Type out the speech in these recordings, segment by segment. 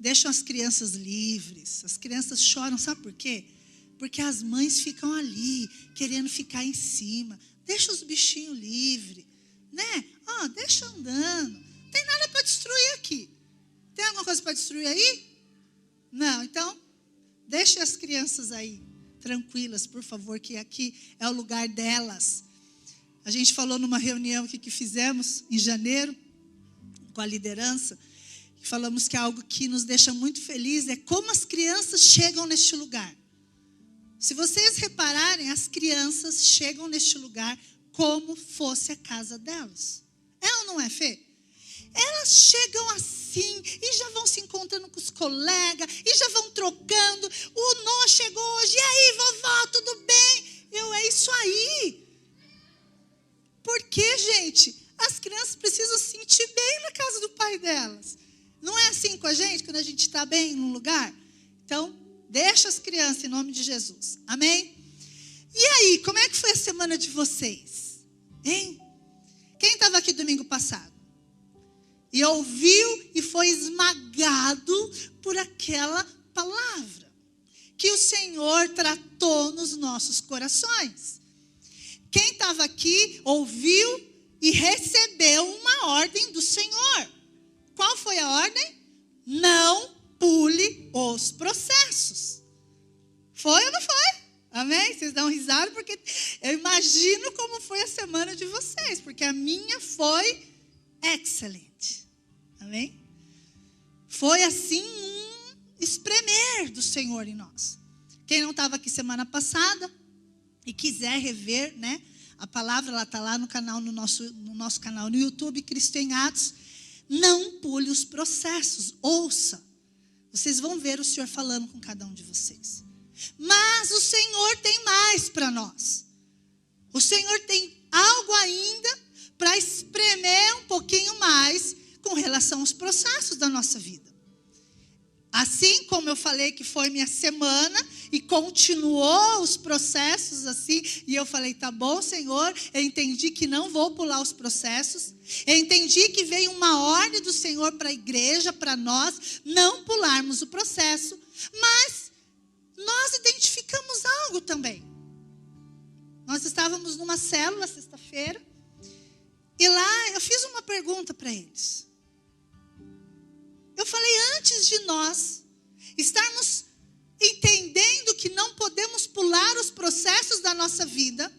deixam as crianças livres. As crianças choram, sabe por quê? Porque as mães ficam ali, querendo ficar em cima. Deixa os bichinhos livres, né? Deixa andando. Não tem nada para destruir aqui. Tem alguma coisa para destruir aí? Não, então, deixe as crianças aí, tranquilas, por favor, que aqui é o lugar delas. A gente falou numa reunião que fizemos em janeiro, com a liderança, e falamos que algo que nos deixa muito felizes é como as crianças chegam neste lugar. Se vocês repararem, as crianças chegam neste lugar como fosse a casa delas. É ou não é, Fê? Elas chegam assim e já vão se encontrando com os colegas e já vão trocando. O Noah chegou hoje. E aí, vovó, tudo bem? É isso aí. Porque, gente, as crianças precisam se sentir bem na casa do pai delas. Não é assim com a gente, quando a gente está bem num lugar? Então, deixa as crianças em nome de Jesus. Amém? E aí, como é que foi a semana de vocês? Hein? Quem estava aqui domingo passado? E ouviu e foi esmagado por aquela palavra que o Senhor tratou nos nossos corações. Quem estava aqui ouviu e recebeu uma ordem do Senhor. Qual foi a ordem? Não pule os processos. Foi ou não foi? Amém? Vocês dão risada porque eu imagino como foi a semana de vocês, porque a minha foi excelente. Amém? Foi assim um espremer do Senhor em nós. Quem não estava aqui semana passada e quiser rever, né? A palavra ela está lá no canal, no nosso canal no YouTube, Cristo em Atos. Não pule os processos, ouça. Vocês vão ver o Senhor falando com cada um de vocês. Mas o Senhor tem mais para nós. O Senhor tem algo ainda para espremer um pouquinho mais com relação aos processos da nossa vida. Assim como eu falei que foi minha semana e continuou os processos assim, e eu falei, tá bom, Senhor, eu entendi que não vou pular os processos, eu entendi que veio uma ordem do Senhor para a igreja, para nós, não pularmos o processo, mas nós identificamos algo também. Nós estávamos numa célula sexta-feira, e lá eu fiz uma pergunta para eles. Eu falei, antes de nós estarmos entendendo que não podemos pular os processos da nossa vida,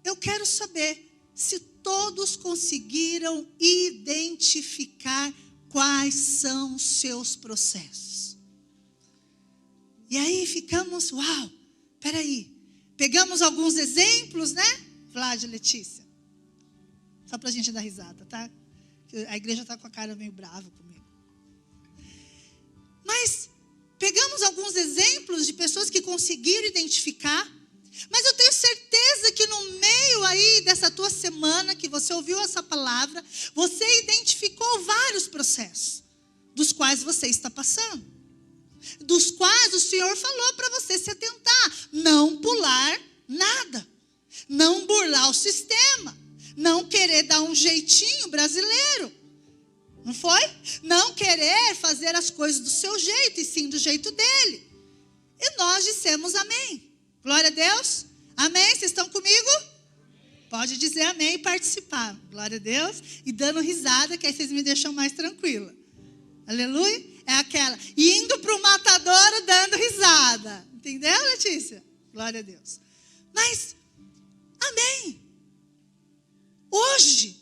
eu quero saber se todos conseguiram identificar quais são os seus processos. E aí ficamos, uau, peraí. Pegamos alguns exemplos, né, Vlad e Letícia? Só para a gente dar risada, tá? A igreja está com a cara meio brava comigo. Mas pegamos alguns exemplos de pessoas que conseguiram identificar. Mas eu tenho certeza que no meio aí dessa tua semana que você ouviu essa palavra, você identificou vários processos dos quais você está passando. Dos quais o Senhor falou para você se atentar. Não pular nada. Não burlar o sistema. Não querer dar um jeitinho brasileiro. Não foi? Não querer fazer as coisas do seu jeito, e sim do jeito dele. E nós dissemos amém. Glória a Deus. Amém? Vocês estão comigo? Pode dizer amém e participar. Glória a Deus. E dando risada, que aí vocês me deixam mais tranquila. Aleluia. É aquela, indo para o matadouro dando risada. Entendeu, Letícia? Glória a Deus. Mas, amém. Hoje,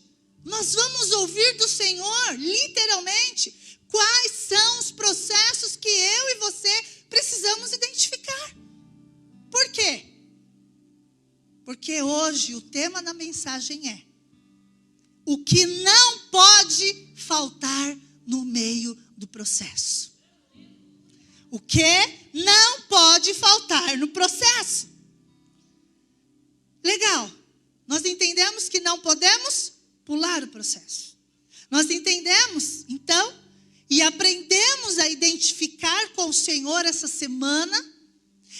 nós vamos ouvir do Senhor, literalmente, quais são os processos que eu e você precisamos identificar. Por quê? Porque hoje o tema da mensagem é o que não pode faltar no meio do processo. O que não pode faltar no processo. Legal. Nós entendemos que não podemos pular o processo. Nós entendemos, então, e aprendemos a identificar com o Senhor essa semana.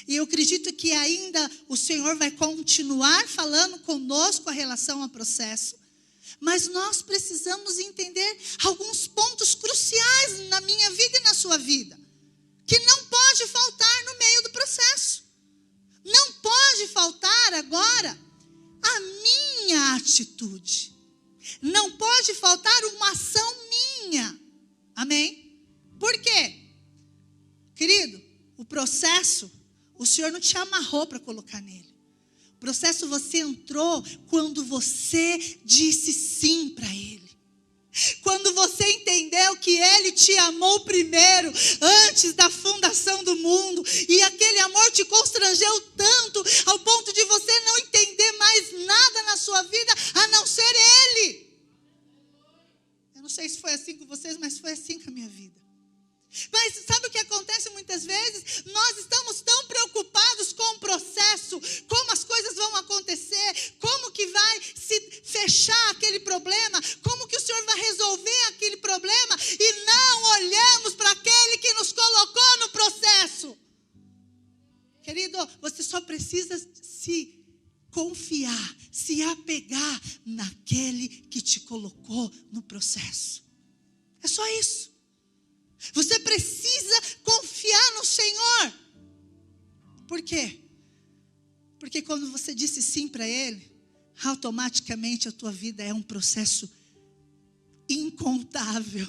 E eu acredito que ainda o Senhor vai continuar falando conosco a relação ao processo. Mas nós precisamos entender alguns pontos cruciais na minha vida sua vida, que não pode faltar no meio do processo. Não pode faltar agora a minha atitude. Não pode faltar uma ação minha. Amém? Por quê? Querido, o processo, o Senhor não te amarrou para colocar nele. O processo você entrou quando você disse sim para Ele. Quando você entendeu que Ele te amou primeiro, antes da fundação do mundo, e aquele amor te constrangeu tanto, ao ponto de você não entender mais nada na sua vida, a não ser Ele. Eu não sei se foi assim com vocês, mas foi assim com a minha vida. Mas sabe o que acontece muitas vezes? Nós estamos tão preocupados com o processo, como as coisas vão acontecer, como que vai se fechar aquele problema, como que o Senhor vai resolver aquele problema, e não olhamos para aquele que nos colocou no processo. Querido, você só precisa se confiar, se apegar naquele que te colocou no processo. É só isso. Você precisa confiar no Senhor. Por quê? Porque quando você disse sim para Ele, automaticamente a tua vida é um processo incontável.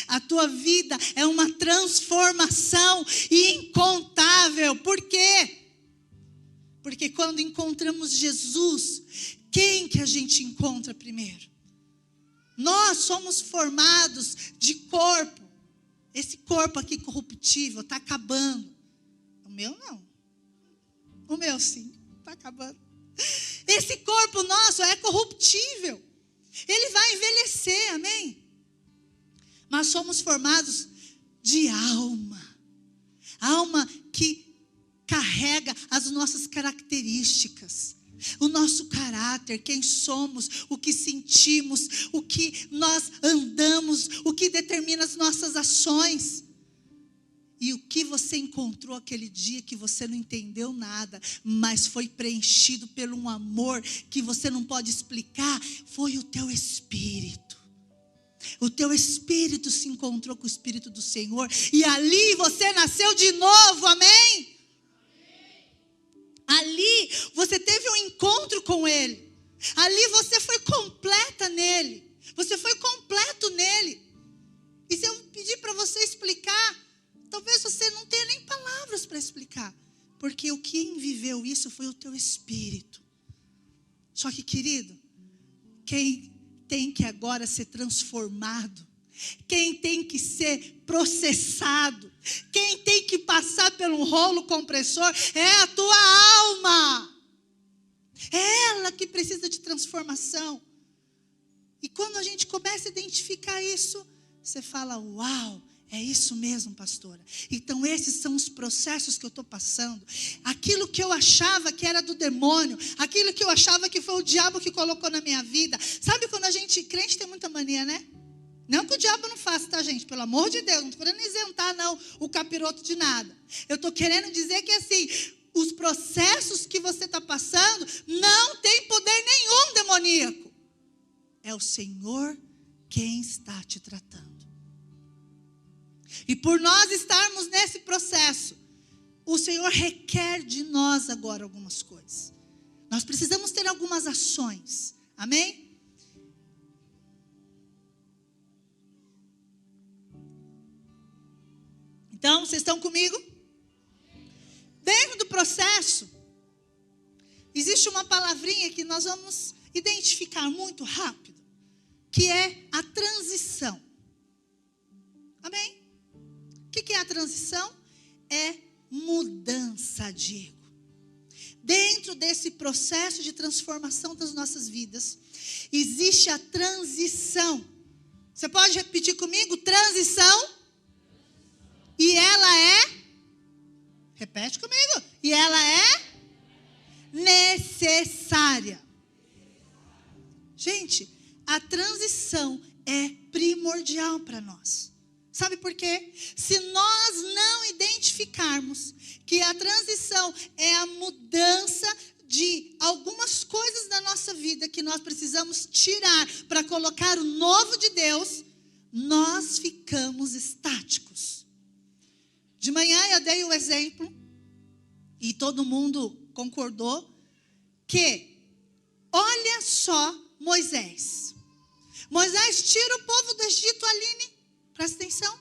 A tua vida é uma transformação incontável. Por quê? Porque quando encontramos Jesus, quem que a gente encontra primeiro? Nós somos formados de corpo. Esse corpo aqui corruptível está acabando. O meu não. O meu sim, está acabando. Esse corpo nosso é corruptível. Ele vai envelhecer, amém? Mas somos formados de alma. Alma que carrega as nossas características. O nosso caráter, quem somos, o que sentimos, o que nós andamos, o que determina as nossas ações. E o que você encontrou aquele dia que você não entendeu nada, mas foi preenchido por um amor que você não pode explicar, foi o teu espírito. O teu espírito se encontrou com o Espírito do Senhor e ali você nasceu de novo, amém? Ali você teve um encontro com Ele. Ali você foi completa nele. Você foi completo nele. E se eu pedir para você explicar, talvez você não tenha nem palavras para explicar. Porque o que viveu isso foi o teu espírito. Só que, querido, quem tem que agora ser transformado, quem tem que ser processado, quem tem que passar pelo rolo compressor é a tua alma. É ela que precisa de transformação. E quando a gente começa a identificar isso, você fala, uau, é isso mesmo, pastora. Então esses são os processos que eu estou passando. Aquilo que eu achava que era do demônio, aquilo que eu achava que foi o diabo que colocou na minha vida. Sabe quando a gente, crente tem muita mania, né? Não que o diabo não faça, tá, gente? Pelo amor de Deus, não estou querendo isentar, não, o capiroto de nada. Eu estou querendo dizer que, assim, os processos que você está passando não tem poder nenhum demoníaco. É o Senhor quem está te tratando. E por nós estarmos nesse processo, o Senhor requer de nós agora algumas coisas. Nós precisamos ter algumas ações. Amém? Então, vocês estão comigo? Dentro do processo, existe uma palavrinha que nós vamos identificar muito rápido, que é a transição. Amém? O que é a transição? É mudança, Diego. Dentro desse processo de transformação das nossas vidas, existe a transição. Você pode repetir comigo? Transição. E ela é, repete comigo, e ela é necessária. Gente, a transição é primordial para nós. Sabe por quê? Se nós não identificarmos que a transição é a mudança de algumas coisas da nossa vida que nós precisamos tirar para colocar o novo de Deus, nós ficamos estáticos. De manhã eu dei o exemplo, e todo mundo concordou, que olha só Moisés. Moisés tira o povo do Egito, Aline, presta atenção.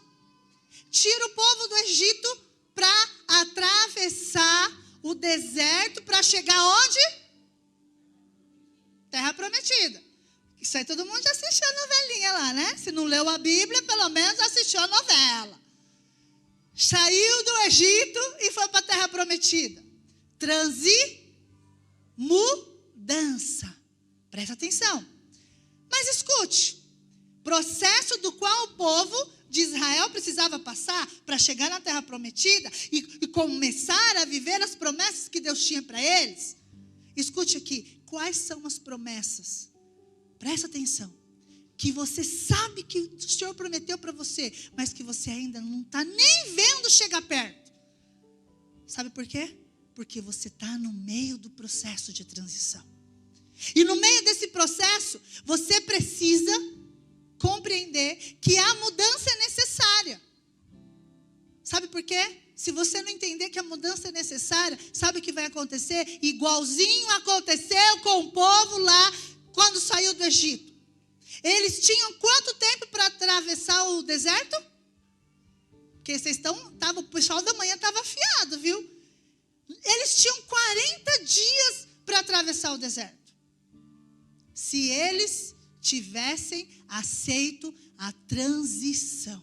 Tira o povo do Egito para atravessar o deserto para chegar onde? Terra Prometida. Isso aí todo mundo já assistiu a novelinha lá, né? Se não leu a Bíblia, pelo menos assistiu a novela. Saiu do Egito e foi para a Terra Prometida. Mudança. Presta atenção. Mas escute. Processo do qual o povo de Israel precisava passar para chegar na Terra Prometida e começar a viver as promessas que Deus tinha para eles. Escute aqui. Quais são as promessas? Presta atenção. Que você sabe que o Senhor prometeu para você, mas que você ainda não está nem vendo chegar perto. Sabe por quê? Porque você está no meio do processo de transição. E no meio desse processo, você precisa compreender que a mudança é necessária. Sabe por quê? Se você não entender que a mudança é necessária, sabe o que vai acontecer? Igualzinho aconteceu com o povo lá quando saiu do Egito. Eles tinham quanto tempo para atravessar o deserto? Porque o pessoal da manhã estava afiado, viu? Eles tinham 40 dias para atravessar o deserto. Se eles tivessem aceito a transição.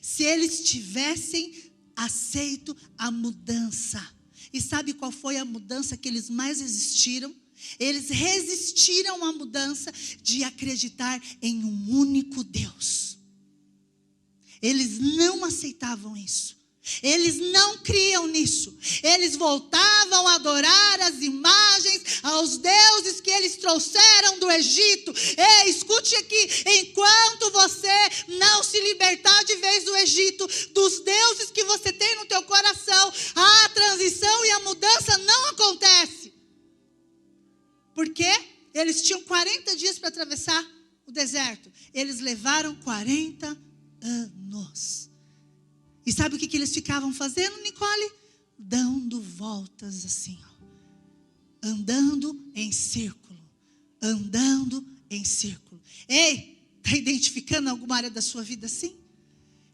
Se eles tivessem aceito a mudança. E sabe qual foi a mudança que eles mais resistiram? Eles resistiram à mudança de acreditar em um único Deus. Eles não aceitavam isso. Eles não criam nisso. Eles voltavam a adorar as imagens, aos deuses que eles trouxeram do Egito. Ei, escute aqui. Enquanto você não se libertar de vez do Egito, dos deuses que você tem no teu coração, a transição e a mudança não acontece. Porque eles tinham 40 dias para atravessar o deserto. Eles levaram 40 anos. E sabe o que eles ficavam fazendo, Nicole? Dando voltas assim, ó. Andando em círculo. Andando em círculo. Ei, está identificando alguma área da sua vida assim?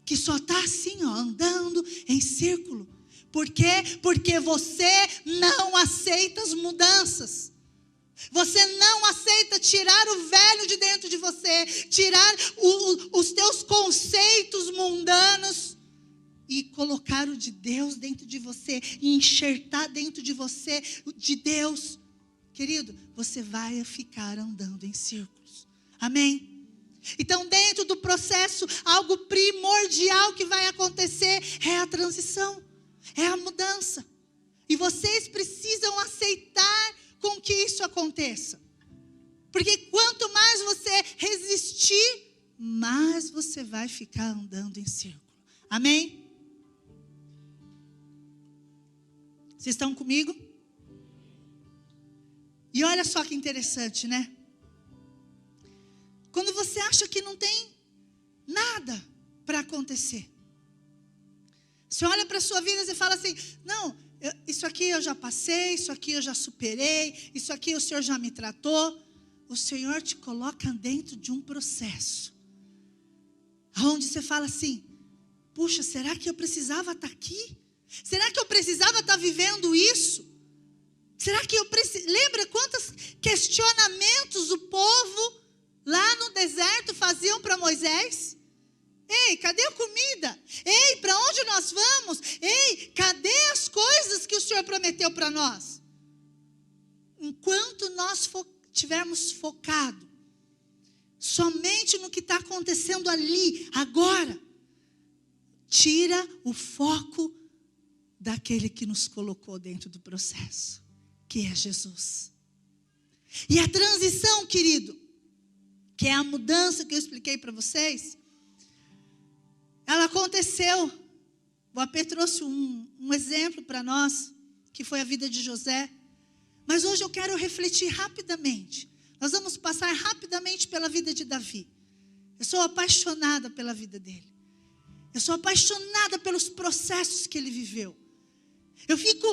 Que só está assim, ó, andando em círculo. Por quê? Porque você não aceita as mudanças. Você não aceita tirar o velho de dentro de você. Tirar os teus conceitos mundanos. E colocar o de Deus dentro de você. E enxertar dentro de você de Deus. Querido, você vai ficar andando em círculos. Amém? Então, dentro do processo, algo primordial que vai acontecer é a transição. É a mudança. E vocês precisam aceitar com que isso aconteça. Porque quanto mais você resistir, mais você vai ficar andando em círculo. Amém? Vocês estão comigo? E olha só que interessante, né? Quando você acha que não tem nada para acontecer. Você olha para a sua vida e fala assim, não, isso aqui eu já passei, isso aqui eu já superei, isso aqui o Senhor já me tratou. O Senhor te coloca dentro de um processo. Onde você fala assim, puxa, será que eu precisava estar aqui? Será que eu precisava estar vivendo isso? Será que eu preciso... Lembra quantos questionamentos o povo lá no deserto faziam para Moisés? Ei, cadê a comida? Ei, para onde nós vamos? Ei, cadê as coisas que o Senhor prometeu para nós? Enquanto nós tivermos focado somente no que está acontecendo ali, agora, tira o foco daquele que nos colocou dentro do processo, que é Jesus. E a transição, querido, que é a mudança que eu expliquei para vocês, ela aconteceu. O AP trouxe um exemplo para nós, que foi a vida de José. Mas hoje eu quero refletir rapidamente. Nós vamos passar rapidamente pela vida de Davi. Eu sou apaixonada pela vida dele. Eu sou apaixonada pelos processos que ele viveu. Eu fico,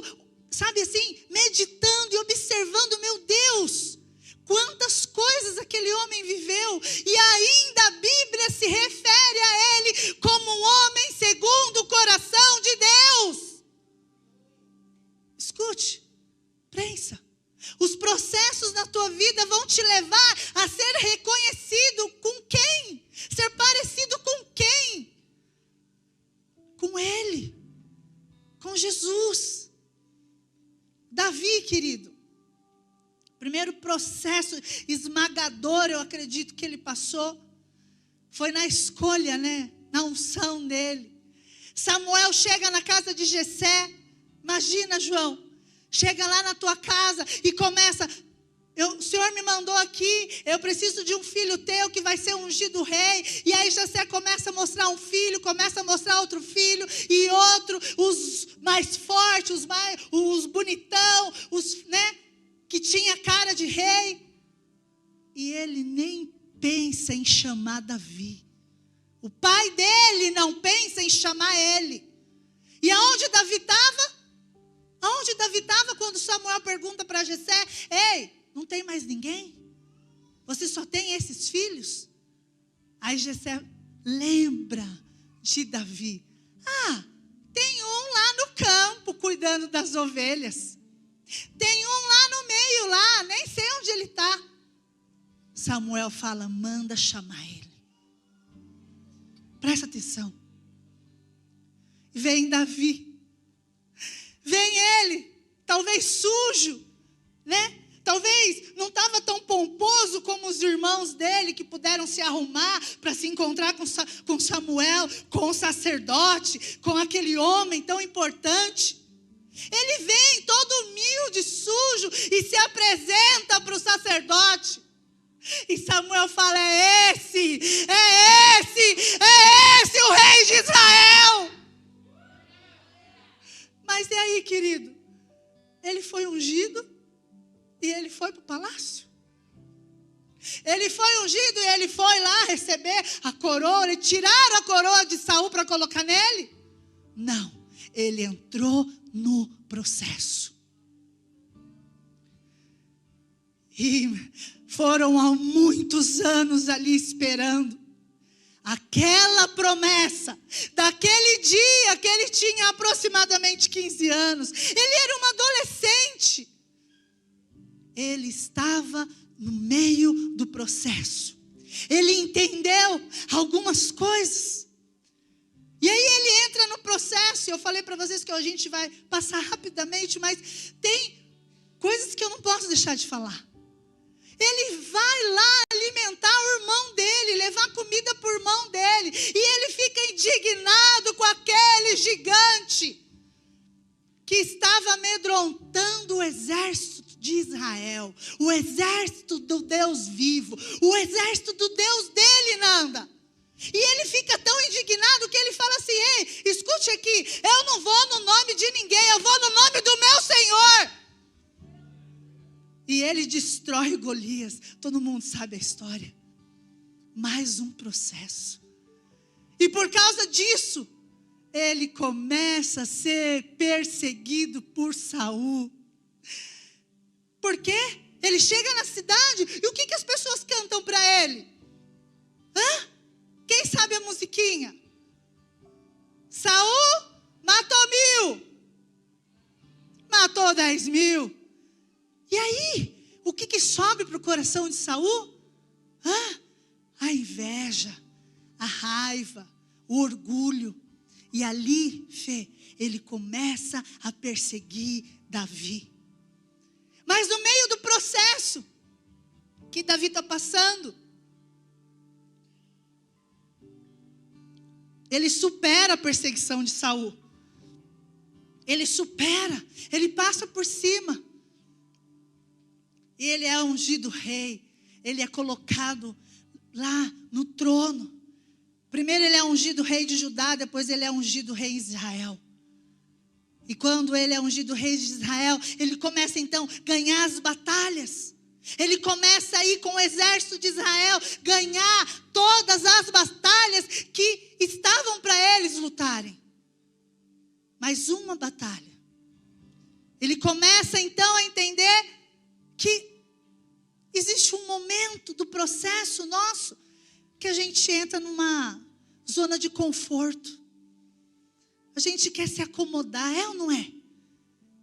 sabe assim, meditando e observando, meu Deus, quantas coisas aquele homem viveu. E ainda a Bíblia se refere a ele como um homem segundo o coração de Deus. Escute, pensa. Os processos na tua vida vão te levar a ser reconhecido com quem? Ser parecido com quem? Com Ele, com Jesus. Davi, querido, primeiro processo esmagador, eu acredito que ele passou, foi na escolha, né? Na unção dele. Samuel chega na casa de Jessé, imagina, João, chega lá na tua casa e começa, o Senhor me mandou aqui, eu preciso de um filho teu que vai ser ungido rei. E aí Jessé começa a mostrar um filho, começa a mostrar outro filho e outro, os mais fortes, os bonitão, os, né, que tinha cara de rei. E ele nem pensa em chamar Davi. O pai dele não pensa em chamar ele. E aonde Davi estava? Aonde Davi estava quando Samuel pergunta para Jessé: ei, não tem mais ninguém? Você só tem esses filhos? Aí Jessé lembra de Davi. Ah, tem um lá no campo cuidando das ovelhas. Tem um lá no meio lá, nem sei onde ele está. Samuel fala: manda chamar ele. Presta atenção. Vem Davi. Vem ele, talvez sujo, né? Talvez não estava tão pomposo como os irmãos dele, que puderam se arrumar para se encontrar com Samuel, com o sacerdote, com aquele homem tão importante. Ele vem todo humilde, sujo, e se apresenta para o sacerdote. E Samuel fala: é esse o rei de Israel. Mas e aí, querido? Ele foi ungido e ele foi para o palácio. Ele foi ungido e ele foi lá receber a coroa. E tiraram a coroa de Saul para colocar nele? Não, ele entrou no processo. E foram há muitos anos ali esperando aquela promessa, daquele dia que ele tinha aproximadamente 15 anos. Ele era um adolescente. Ele estava no meio do processo. Ele entendeu algumas coisas. E aí ele entra no processo. Eu falei para vocês que a gente vai passar rapidamente, mas tem coisas que eu não posso deixar de falar. Ele vai lá alimentar o irmão dele, levar comida para o irmão dele. E ele fica indignado com aquele gigante que estava amedrontando o exército de Israel. O exército do Deus vivo. O exército do Deus dele, Nanda. E ele fica tão indignado que ele fala assim: ei, escute aqui, eu não vou no nome de ninguém, eu vou no nome do meu Senhor. E ele destrói Golias. Todo mundo sabe a história. Mais um processo. E por causa disso, ele começa a ser perseguido por Saul. Por quê? Ele chega na cidade e o que as pessoas cantam para ele? Hã? Quem sabe a musiquinha? Saul matou 1000. Matou 10.000. E aí, o que sobe para o coração de Saul? A inveja, a raiva, o orgulho. E ali, ele começa a perseguir Davi. Mas no meio do processo que Davi está passando, ele supera a perseguição de Saul. Ele supera, ele passa por cima. E ele é ungido rei. Ele é colocado lá no trono. Primeiro ele é ungido rei de Judá, depois ele é ungido rei de Israel. E quando ele é ungido rei de Israel, ele começa então a ganhar as batalhas. Ele começa a ir com o exército de Israel, ganhar todas as batalhas que estavam para eles. lutarem mais uma batalha. Ele começa então a entender que existe um momento do processo nosso que a gente entra numa zona de conforto. A gente quer se acomodar, é ou não é?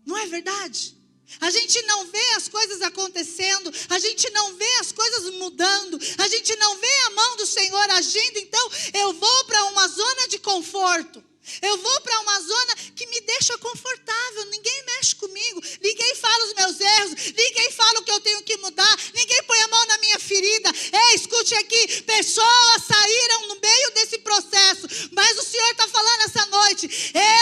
Não é verdade? A gente não vê as coisas acontecendo, a gente não vê as coisas mudando, a gente não vê a mão do Senhor agindo, então eu vou para uma zona de conforto. Eu vou para uma zona que me deixa confortável, ninguém mexe comigo, ninguém fala os meus erros, ninguém fala o que eu tenho que mudar, ninguém põe a mão na minha ferida. Ei, escute aqui, pessoas saíram no meio desse processo, mas o Senhor está falando essa noite,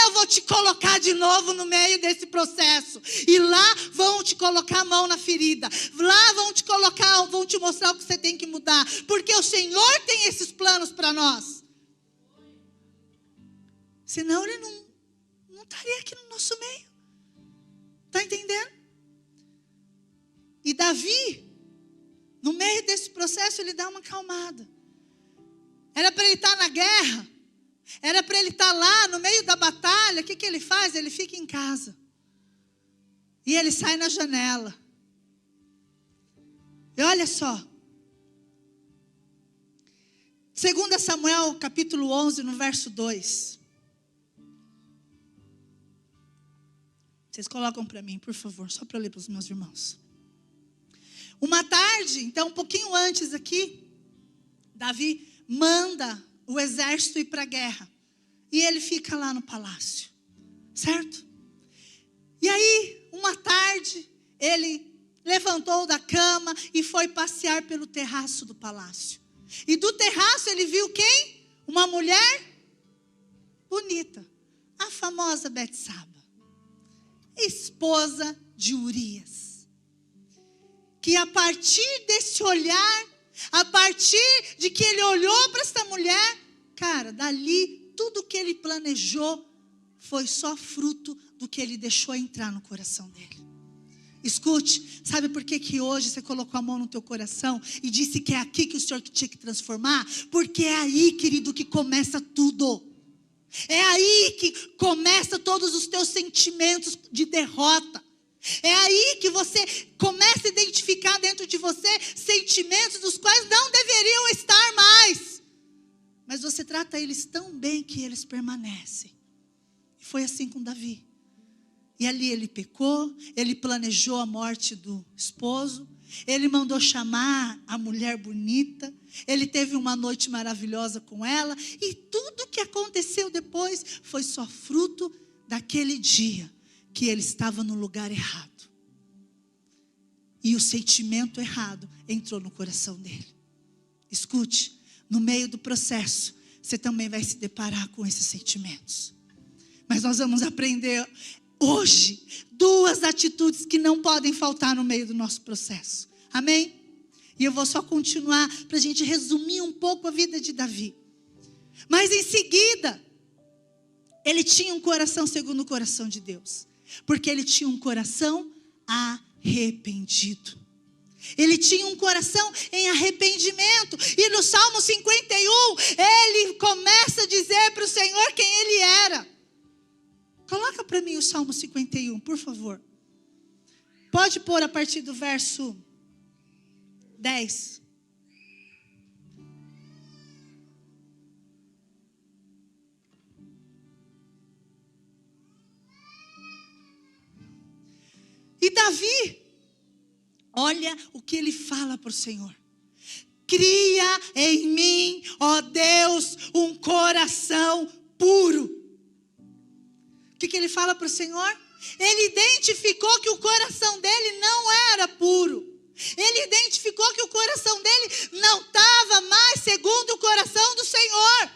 eu vou te colocar de novo no meio desse processo, e lá vão te colocar a mão na ferida, lá vão te mostrar o que você tem que mudar, porque o Senhor tem esses planos para nós. Senão ele não estaria aqui no nosso meio. Está entendendo? E Davi, no meio desse processo, ele dá uma acalmada. Era para ele estar na guerra. Era para ele estar lá no meio da batalha. O que ele faz? Ele fica em casa. E ele sai na janela. E olha só. 2 Samuel, capítulo 11, no verso 2. Vocês colocam para mim, por favor, só para eu ler para os meus irmãos. Uma tarde, então um pouquinho antes aqui, Davi manda o exército ir para a guerra. E ele fica lá no palácio, certo? E aí, uma tarde, ele levantou da cama e foi passear pelo terraço do palácio. E do terraço ele viu quem? Uma mulher bonita, a famosa Betsaba, esposa de Urias, que a partir desse olhar, a partir de que ele olhou para essa mulher, cara, dali tudo que ele planejou foi só fruto do que ele deixou entrar no coração dele. Escute, sabe por que hoje você colocou a mão no teu coração e disse que é aqui que o Senhor tinha que transformar? Porque é aí, querido, que começa tudo. É aí que começa todos os teus sentimentos de derrota. É aí que você começa a identificar dentro de você sentimentos dos quais não deveriam estar mais. Mas você trata eles tão bem que eles permanecem. E foi assim com Davi. E ali ele pecou, ele planejou a morte do esposo, ele mandou chamar a mulher bonita, ele teve uma noite maravilhosa com ela, e tudo que aconteceu depois foi só fruto daquele dia que ele estava no lugar errado. E o sentimento errado entrou no coração dele. Escute, no meio do processo, você também vai se deparar com esses sentimentos. Mas nós vamos aprender hoje 2 atitudes que não podem faltar no meio do nosso processo. Amém? E eu vou só continuar para a gente resumir um pouco a vida de Davi. Mas em seguida, ele tinha um coração segundo o coração de Deus. Porque ele tinha um coração arrependido. Ele tinha um coração em arrependimento. E no Salmo 51, ele começa a dizer para o Senhor quem ele era. Coloca para mim o Salmo 51, por favor. Pode pôr a partir do verso 10. E Davi, olha o que ele fala para o Senhor. Cria em mim, ó Deus, um coração puro. O que ele fala para o Senhor? Ele identificou que o coração dele não era puro. Ele identificou que o coração dele não estava mais segundo o coração do Senhor.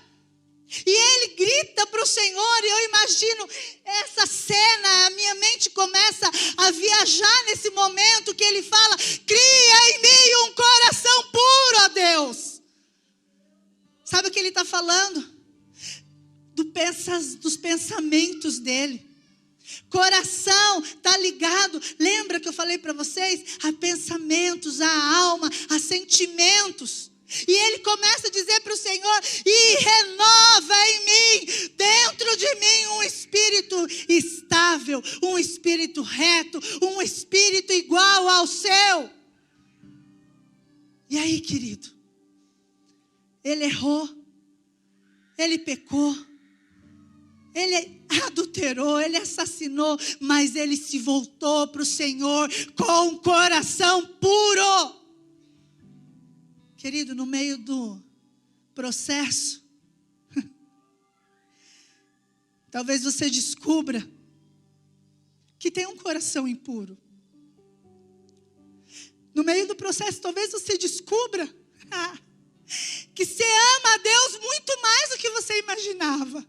E ele grita para o Senhor, e eu imagino essa cena, a minha mente começa a viajar nesse momento que ele fala: cria em mim um coração puro, ó Deus. Sabe o que ele está falando? Dos pensamentos dele. Coração está ligado, lembra que eu falei para vocês? A pensamentos, a alma, a sentimentos. E ele começa a dizer para o Senhor: e renova em mim, dentro estável, um espírito reto, um espírito igual ao seu. E aí, querido, ele errou, ele pecou, ele adulterou, ele assassinou, mas ele se voltou para o Senhor com um coração puro. Querido, no meio do processo, talvez você descubra que tem um coração impuro. No meio do processo, talvez você descubra que você ama a Deus muito mais do que você imaginava.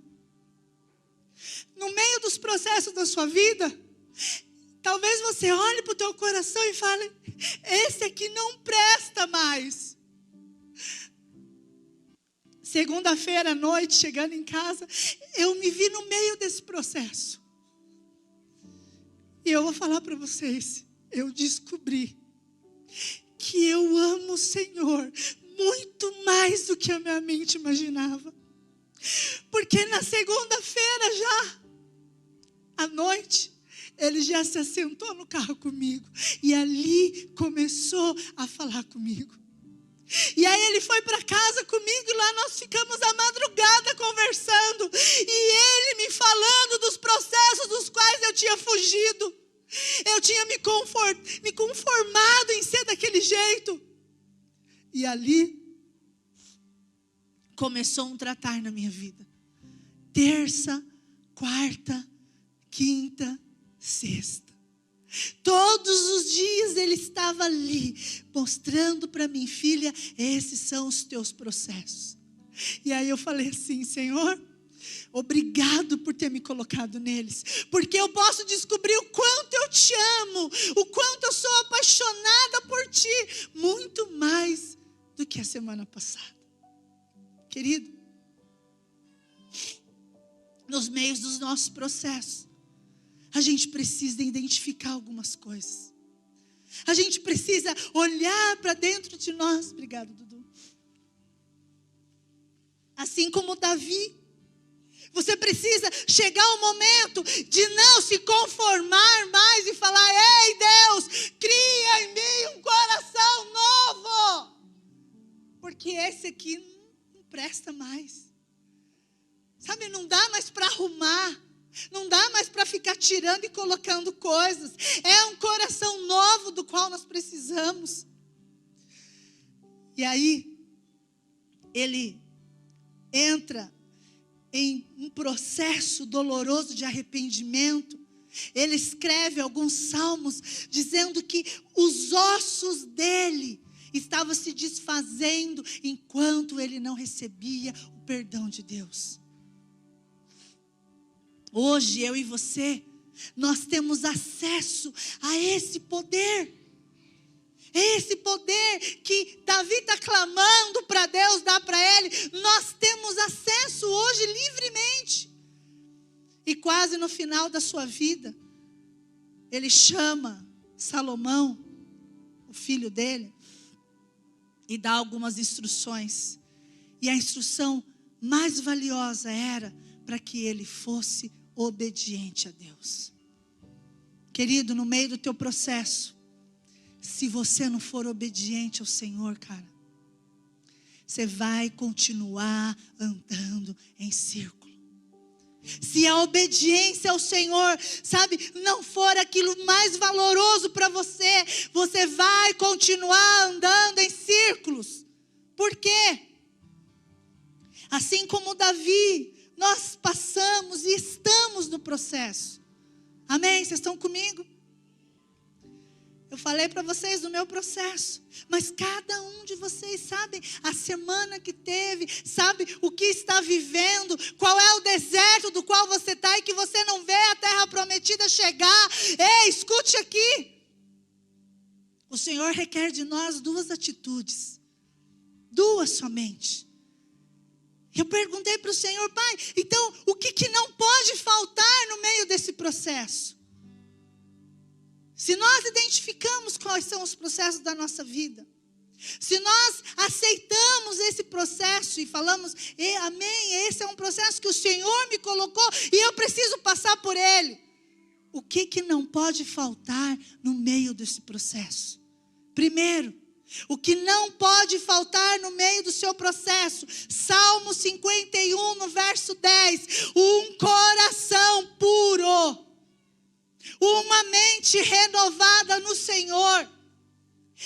No meio dos processos da sua vida, talvez você olhe para o teu coração e fale: esse aqui não presta mais. Segunda-feira à noite, chegando em casa, eu me vi no meio desse processo. E eu vou falar para vocês, eu descobri que eu amo o Senhor muito mais do que a minha mente imaginava. Porque na segunda-feira já, à noite, ele já se assentou no carro comigo. E ali começou a falar comigo. E aí ele foi para casa comigo e lá nós ficamos a madrugada conversando. E ele me falando dos processos dos quais eu tinha fugido. Eu tinha me conformado em ser daquele jeito. E ali começou um tratar na minha vida. Terça, quarta, quinta, sexta. Todos os dias ele estava ali, mostrando para mim: filha, esses são os teus processos. E aí eu falei assim: Senhor, obrigado por ter me colocado neles, porque eu posso descobrir o quanto eu te amo, o quanto eu sou apaixonada por ti, muito mais do que a semana passada. Querido, nos meios dos nossos processos, a gente precisa identificar algumas coisas. A gente precisa olhar para dentro de nós. Obrigado, Dudu. Assim como Davi, você precisa chegar ao momento de não se conformar mais e falar: ei, Deus, cria em mim um coração novo. Porque esse aqui não presta mais. Sabe, não dá mais para arrumar. Não dá mais para ficar tirando e colocando coisas. É um coração novo do qual nós precisamos. E aí, ele entra em um processo doloroso de arrependimento. Ele escreve alguns salmos dizendo que os ossos dele estavam se desfazendo enquanto ele não recebia o perdão de Deus. Hoje, eu e você, nós temos acesso a esse poder. Esse poder que Davi está clamando para Deus dar para ele, nós temos acesso hoje livremente. E quase no final da sua vida, ele chama Salomão, o filho dele, e dá algumas instruções. E a instrução mais valiosa era para que ele fosse obediente a Deus. Querido, no meio do teu processo, se você não for obediente ao Senhor, cara, você vai continuar andando em círculo. Se a obediência ao Senhor, sabe, não for aquilo mais valoroso para você, você vai continuar andando em círculos. Por quê? Assim como Davi, nós passamos e estamos no processo. Amém? Vocês estão comigo? Eu falei para vocês do meu processo, mas cada um de vocês sabe a semana que teve, sabe o que está vivendo, qual é o deserto do qual você está e que você não vê a terra prometida chegar. Ei, escute aqui. O Senhor requer de nós duas atitudes, duas somente. Eu perguntei para o Senhor: Pai, então o que não pode faltar no meio desse processo? Se nós identificamos quais são os processos da nossa vida, Se nós aceitamos esse processo e falamos, amém, esse é um processo que o Senhor me colocou e eu preciso passar por ele. O que não pode faltar no meio desse processo? Primeiro, o que não pode faltar no meio do seu processo, Salmo 51, no verso 10, um coração puro, uma mente renovada no Senhor.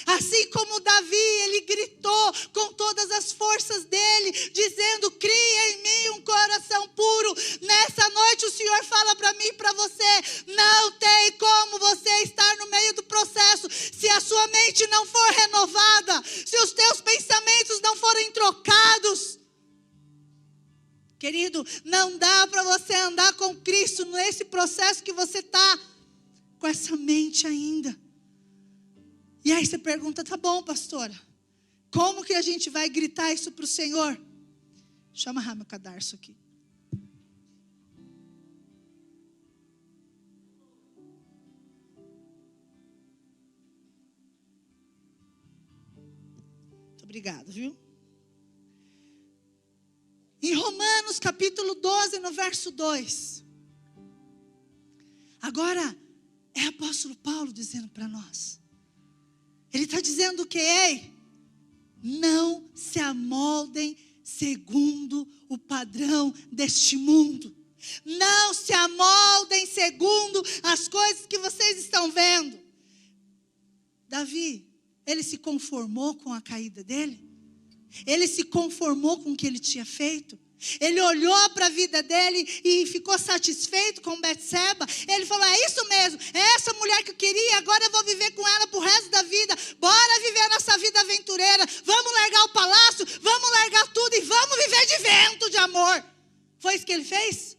Assim como Davi, ele gritou com todas as forças dele, dizendo, cria em mim um coração puro. Nessa noite o Senhor fala para mim e para você, não tem como você estar no meio do processo, se a sua mente não for renovada, se os teus pensamentos não forem trocados. Querido, não dá para você andar com Cristo nesse processo que você está com essa mente ainda. E aí você pergunta, tá bom, pastora, como que a gente vai gritar isso para o Senhor? Deixa eu amarrar meu cadarço aqui. Muito obrigado, viu? Em Romanos capítulo 12, no verso 2. Agora, é o apóstolo Paulo dizendo para nós. Ele está dizendo que, não se amoldem segundo o padrão deste mundo. Não se amoldem segundo as coisas que vocês estão vendo. Davi, ele se conformou com a caída dele? Ele se conformou com o que ele tinha feito? Ele olhou para a vida dele e ficou satisfeito com Betseba. Ele falou, é isso mesmo, é essa mulher que eu queria, agora eu vou viver com ela pro resto da vida. Bora viver nossa vida aventureira, vamos largar o palácio, vamos largar tudo e vamos viver de vento, de amor. Foi isso que ele fez?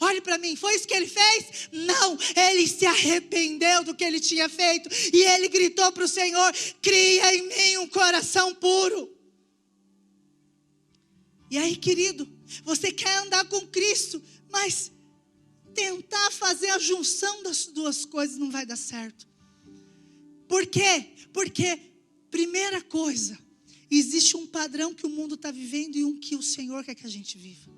Olhe para mim, foi isso que ele fez? Não, ele se arrependeu do que ele tinha feito. E ele gritou para o Senhor, cria em mim um coração puro. E aí, querido, você quer andar com Cristo, mas tentar fazer a junção das duas coisas não vai dar certo. Por quê? Porque, primeira coisa, existe um padrão que o mundo está vivendo e um que o Senhor quer que a gente viva.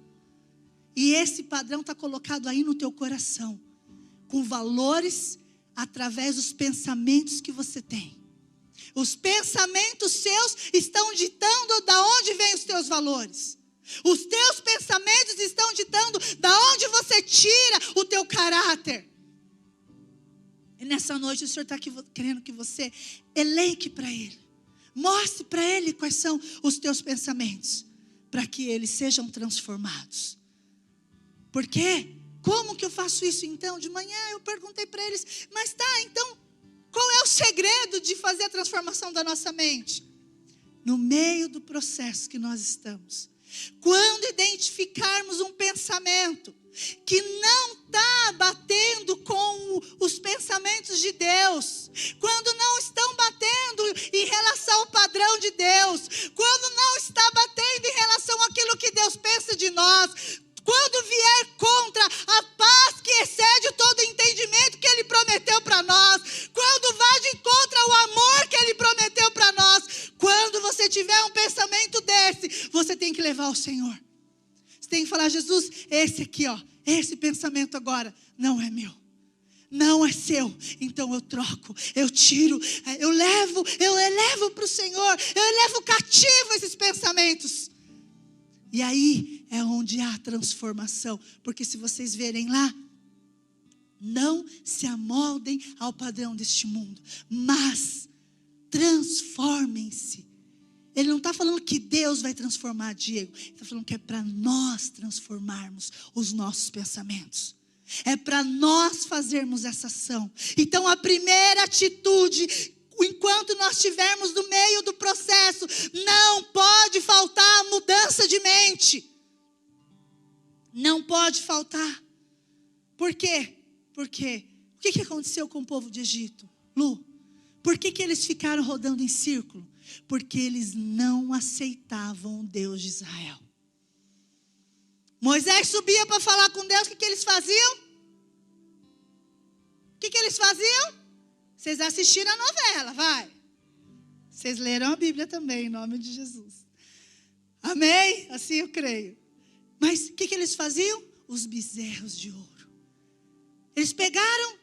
E esse padrão está colocado aí no teu coração, com valores através dos pensamentos que você tem. Os pensamentos seus estão ditando de onde vêm os teus valores. Os teus pensamentos estão ditando da onde você tira o teu caráter. E nessa noite o Senhor está querendo que você elenque para Ele. Mostre para Ele quais são os teus pensamentos, para que eles sejam transformados. Por quê? Como que eu faço isso então? De manhã eu perguntei para eles, mas então, qual é o segredo de fazer a transformação da nossa mente? No meio do processo que nós estamos. Quando identificarmos um pensamento que não está batendo com os pensamentos de Deus, quando não estão batendo em relação ao padrão de Deus, quando não está batendo em relação àquilo que Deus pensa de nós, quando vier contra a paz que excede todo entendimento que Ele prometeu para nós, quando vai de contra o amor que Ele prometeu para nós, quando você tiver um pensamento desse, você tem que levar ao Senhor. Você tem que falar, Jesus, esse aqui, esse pensamento agora não é meu. Não é seu, então eu troco, eu tiro, eu elevo para o Senhor, eu elevo cativo esses pensamentos. E aí é onde há transformação, porque se vocês verem lá, não se amoldem ao padrão deste mundo, mas transformem-se. Ele não está falando que Deus vai transformar Diego, ele está falando que é para nós transformarmos os nossos pensamentos. É para nós fazermos essa ação. Então a primeira atitude, enquanto nós estivermos no meio do processo, não pode faltar a mudança de mente. Não pode faltar. Por quê? Porque o que aconteceu com o povo de Egito? Lu, por que eles ficaram rodando em círculo? Porque eles não aceitavam o Deus de Israel. Moisés subia para falar com Deus, o que eles faziam? O que eles faziam? Vocês assistiram a novela, vai. Vocês leram a Bíblia também, em nome de Jesus. Amém? Assim eu creio. Mas o que eles faziam? Os bezerros de ouro. Eles pegaram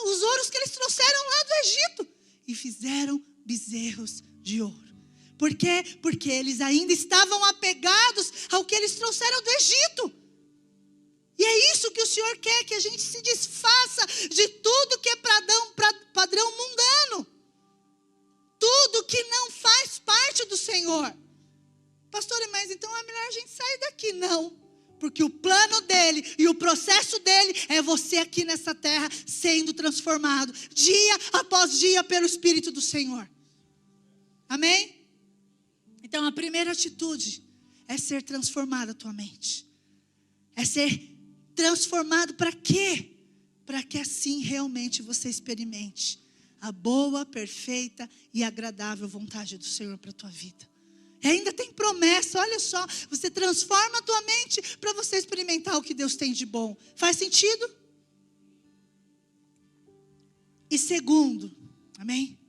os ouros que eles trouxeram lá do Egito e fizeram bezerros de ouro. Por quê? Porque eles ainda estavam apegados ao que eles trouxeram do Egito. E é isso que o Senhor quer, que a gente se desfaça de tudo que é padrão mundano. Tudo que não faz parte do Senhor. Pastora, mas então é melhor a gente sair daqui. Não, porque o plano dele e o processo dele é você aqui nessa terra sendo transformado, dia após dia pelo Espírito do Senhor. Amém? Então a primeira atitude é ser transformada a tua mente. É ser transformado para quê? Para que assim realmente você experimente a boa, perfeita e agradável vontade do Senhor para a tua vida. E ainda tem promessa, olha só, você transforma a tua mente para você experimentar o que Deus tem de bom. Faz sentido? E segundo, amém?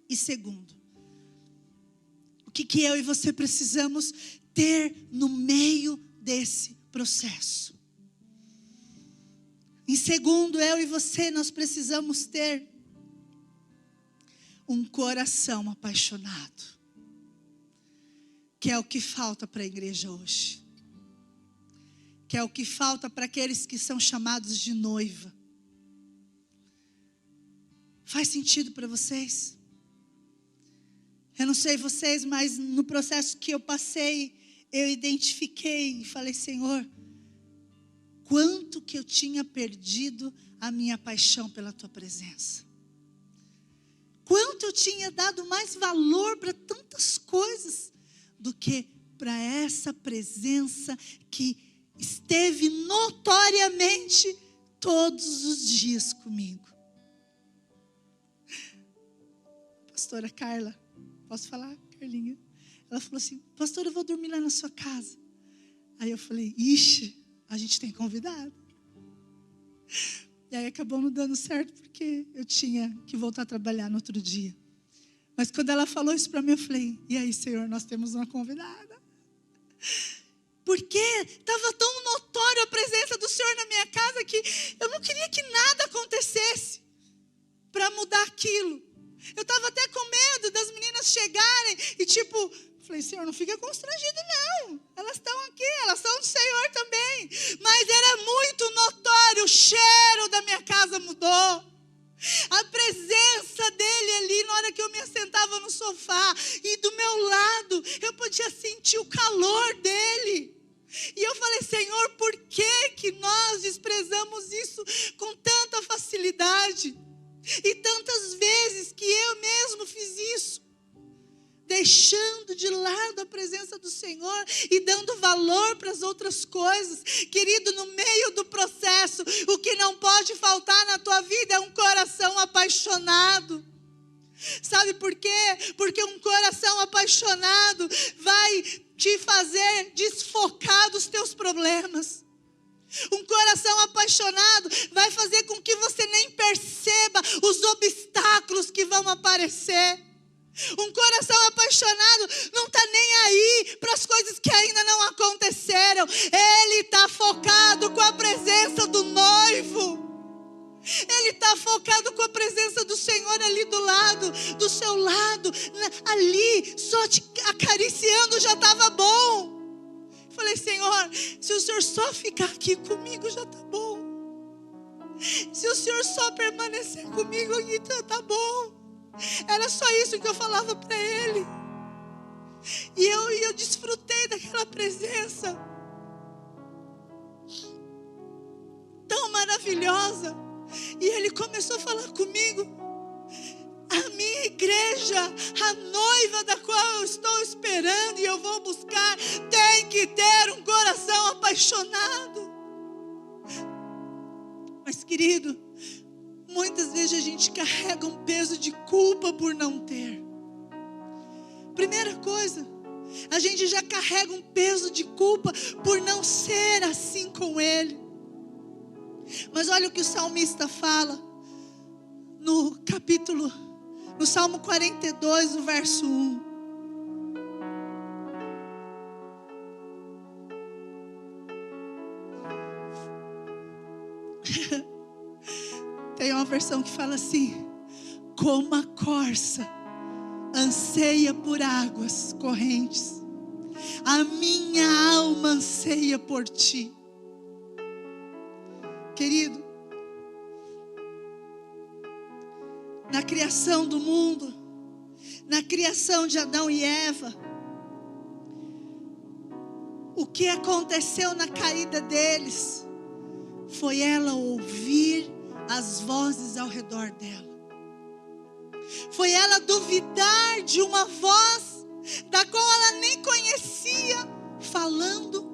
E segundo, o que eu e você precisamos ter no meio desse processo? Em segundo, eu e você, nós precisamos ter um coração apaixonado, que é o que falta para a igreja hoje, que é o que falta para aqueles que são chamados de noiva. Faz sentido para vocês? Eu não sei vocês, mas no processo que eu passei, eu identifiquei e falei: Senhor, quanto que eu tinha perdido a minha paixão pela tua presença. Quanto eu tinha dado mais valor para tantas coisas do que para essa presença que esteve notoriamente todos os dias comigo. Pastora Carla, posso falar, Carlinha? Ela falou assim: pastora, eu vou dormir lá na sua casa. Aí eu falei: ixi, a gente tem convidado. E aí acabou não dando certo, porque eu tinha que voltar a trabalhar no outro dia. Mas quando ela falou isso para mim, eu falei: e aí, Senhor, nós temos uma convidada. Porque estava tão notório a presença do Senhor na minha casa que eu não queria que nada acontecesse para mudar aquilo. Eu estava até com medo das meninas chegarem e falei: Senhor, não fica constrangido não. Elas estão aqui, elas são do Senhor também. Mas era muito notório, o cheiro da minha casa mudou. A presença dele ali, na hora que eu me assentava no sofá, e do meu lado, eu podia sentir o calor dele. E eu falei: Senhor, por que nós desprezamos isso com tanta facilidade? E tantas vezes que eu mesmo fiz isso, deixando de lado a presença do Senhor e dando valor para as outras coisas. Querido, no meio do processo, o que não pode faltar na tua vida é um coração apaixonado. Sabe por quê? Porque um coração apaixonado vai te fazer desfocar dos teus problemas. Um coração apaixonado vai fazer com que você nem perceba os obstáculos que vão aparecer. Um coração apaixonado não está nem aí para as coisas que ainda não aconteceram. Ele está focado com a presença do noivo. Ele está focado com a presença do Senhor ali do lado, do seu lado, ali, só te acariciando já estava bom. Falei: Senhor, se o Senhor só ficar aqui comigo já está bom. Se o Senhor só permanecer comigo aqui já está bom. Era só isso que eu falava para ele. E eu desfrutei daquela presença tão maravilhosa. E ele começou a falar comigo: a minha igreja, a noiva da qual eu estou esperando e eu vou buscar, tem que ter um coração apaixonado. Mas, querido, muitas vezes a gente carrega um peso de culpa por não ter. Primeira coisa, a gente já carrega um peso de culpa por não ser assim com Ele. Mas olha o que o salmista fala no capítulo No Salmo 42, no verso 1. Tem uma versão que fala assim: como a corça anseia por águas correntes, a minha alma anseia por ti. Querido, na criação do mundo, na criação de Adão e Eva, o que aconteceu na caída deles foi ela ouvir as vozes ao redor dela. Foi ela duvidar de uma voz da qual ela nem conhecia, falando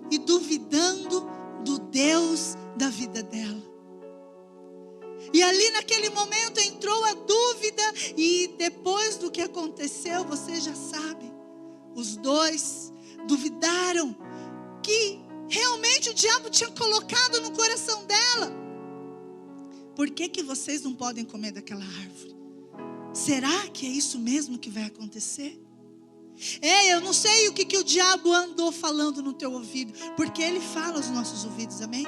e duvidando do Deus da vida dela. E ali naquele momento entrou a dúvida, e depois do que aconteceu, você já sabe, os dois duvidaram que realmente o diabo tinha colocado no coração dela. Por que vocês não podem comer daquela árvore? Será que é isso mesmo que vai acontecer? Eu não sei o que o diabo andou falando no teu ouvido, porque ele fala aos nossos ouvidos, amém?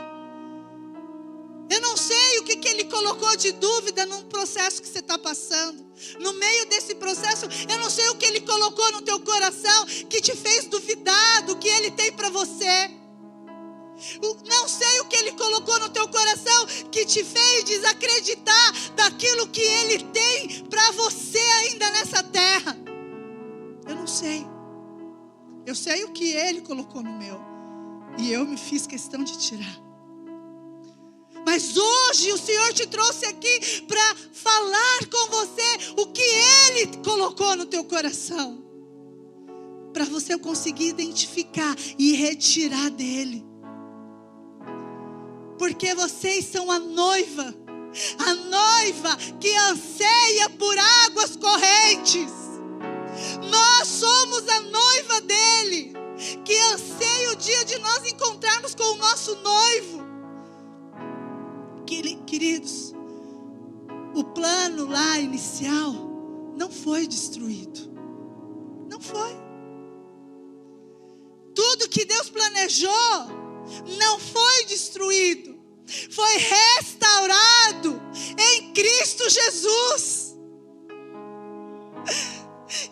Eu não sei o que ele colocou de dúvida num processo que você está passando. No meio desse processo, eu não sei o que ele colocou no teu coração que te fez duvidar do que ele tem para você. Não sei o que ele colocou no teu coração que te fez desacreditar daquilo que ele tem para você ainda nessa terra. Eu não sei. Eu sei o que ele colocou no meu, e eu me fiz questão de tirar. Mas hoje o Senhor te trouxe aqui para falar com você o que ele colocou no teu coração, para você conseguir identificar e retirar dele. Porque vocês são a noiva que anseia por águas correntes. Nós somos a noiva dele, que anseia o dia de nós encontrarmos com o nosso noivo. Queridos, o plano lá inicial não foi destruído. Não foi. Tudo que Deus planejou não foi destruído, foi restaurado em Cristo Jesus.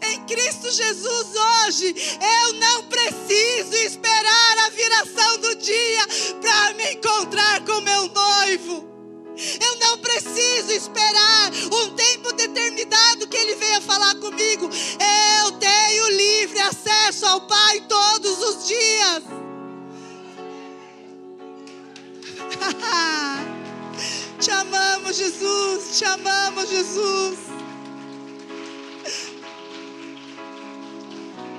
Em Cristo Jesus hoje, eu não preciso esperar a viração do dia para me encontrar com meu noivo. Eu não preciso esperar um tempo determinado que ele venha falar comigo. Eu tenho livre acesso ao Pai todos os dias. Te amamos, Jesus, te amamos, Jesus.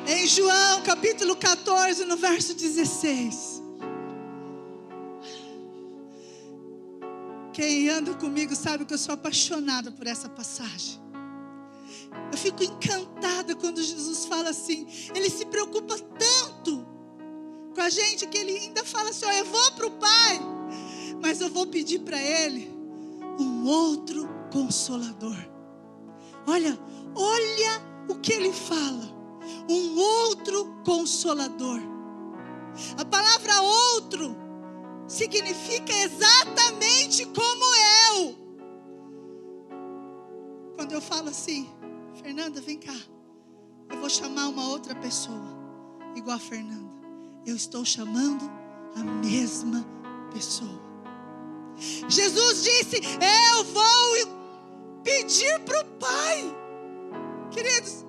Em João capítulo 14, no verso 16. Quem anda comigo sabe que eu sou apaixonada por essa passagem. Eu fico encantada quando Jesus fala assim. Ele se preocupa tanto com a gente que ele ainda fala assim: eu vou para o Pai, mas eu vou pedir para Ele um outro Consolador. Olha o que Ele fala. Um outro Consolador. A palavra outro significa exatamente como eu. Quando eu falo assim: Fernanda, vem cá, eu vou chamar uma outra pessoa igual a Fernanda, eu estou chamando a mesma pessoa. Jesus disse: eu vou pedir para o Pai. Queridos,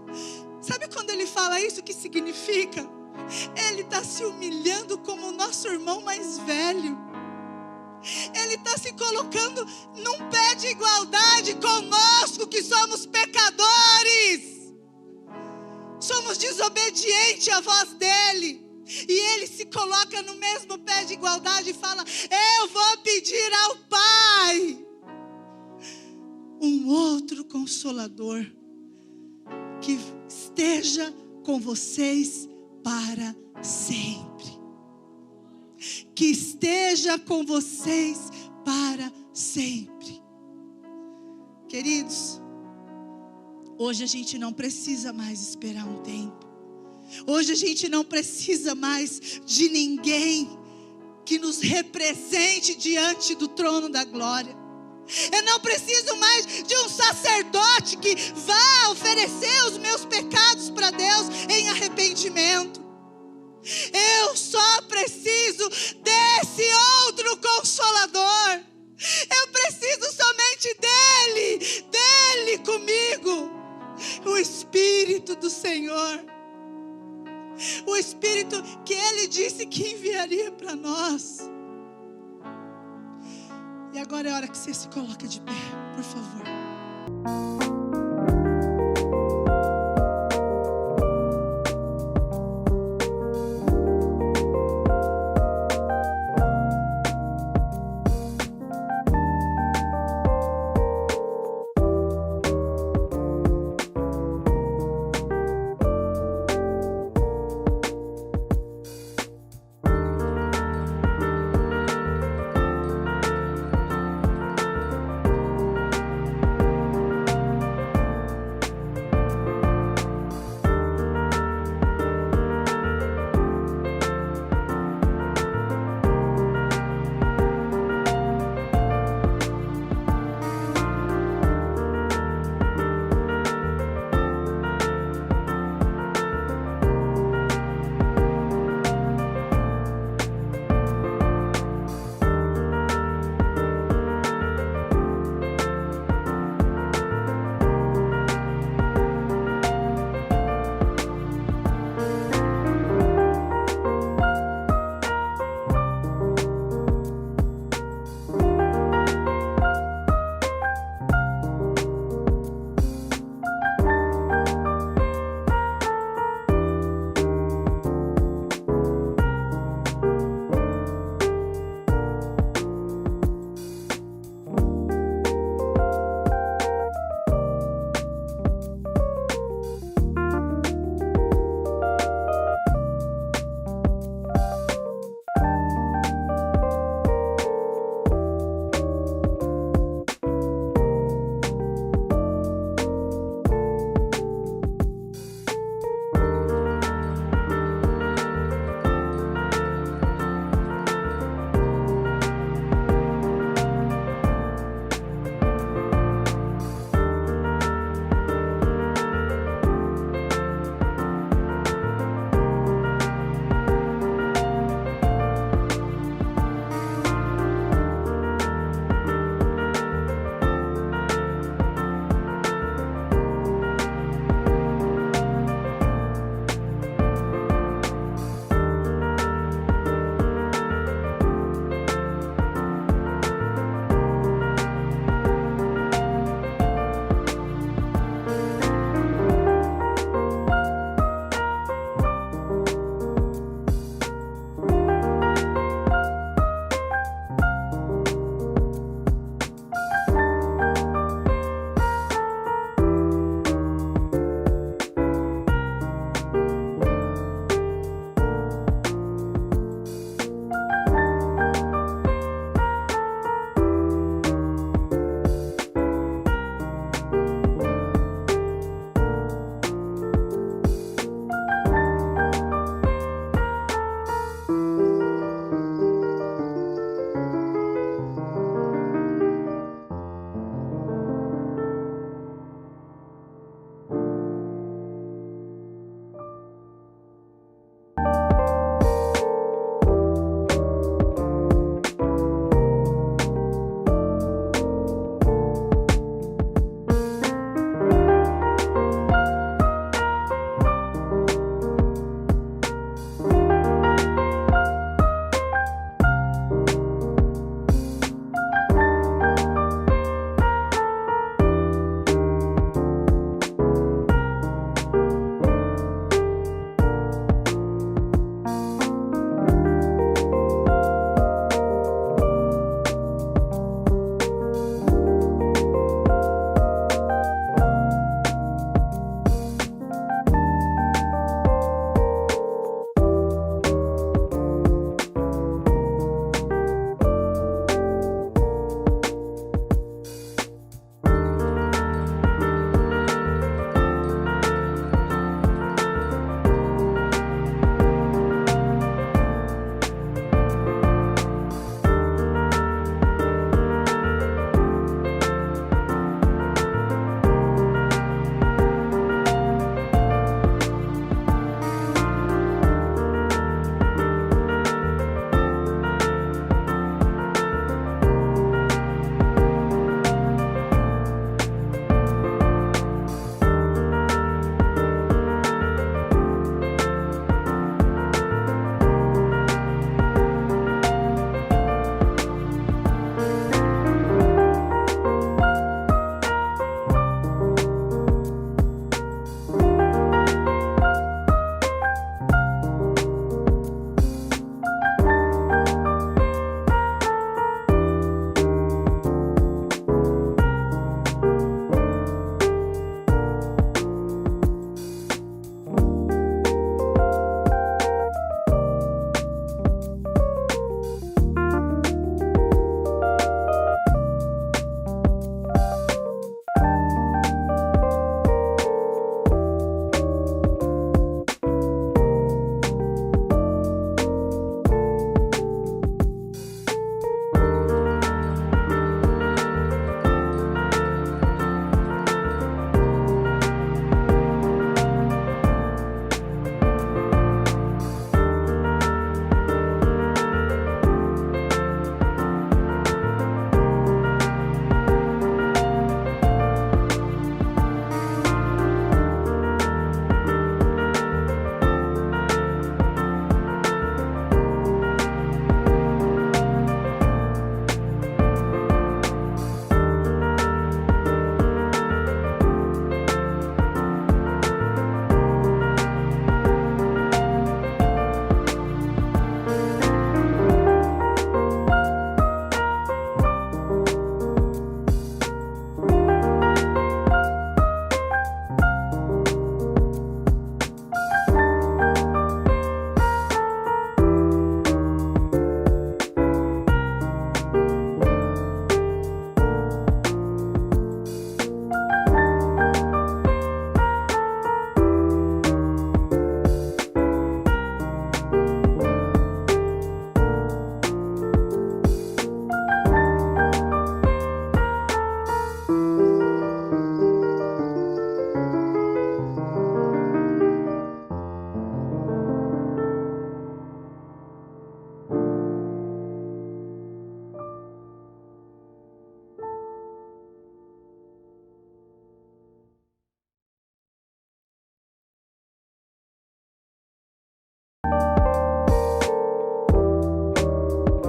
sabe quando ele fala isso, o que significa? Ele está se humilhando como o nosso irmão mais velho. Ele está se colocando num pé de igualdade conosco, que somos pecadores. Somos desobedientes à voz dele. E ele se coloca no mesmo pé de igualdade e fala: eu vou pedir ao Pai um outro Consolador, que esteja com vocês para sempre. Que esteja com vocês para sempre. Queridos, Hoje a gente não precisa mais esperar um tempo. Hoje a gente não precisa mais de ninguém que nos represente diante do trono da glória. Eu não preciso mais de um sacerdote que vá oferecer os meus pecados para Deus em arrependimento. Eu só preciso desse outro Consolador. Eu preciso somente dele comigo. O Espírito do Senhor. O Espírito que Ele disse que enviaria para nós. E agora é a hora que você se coloca de pé, por favor.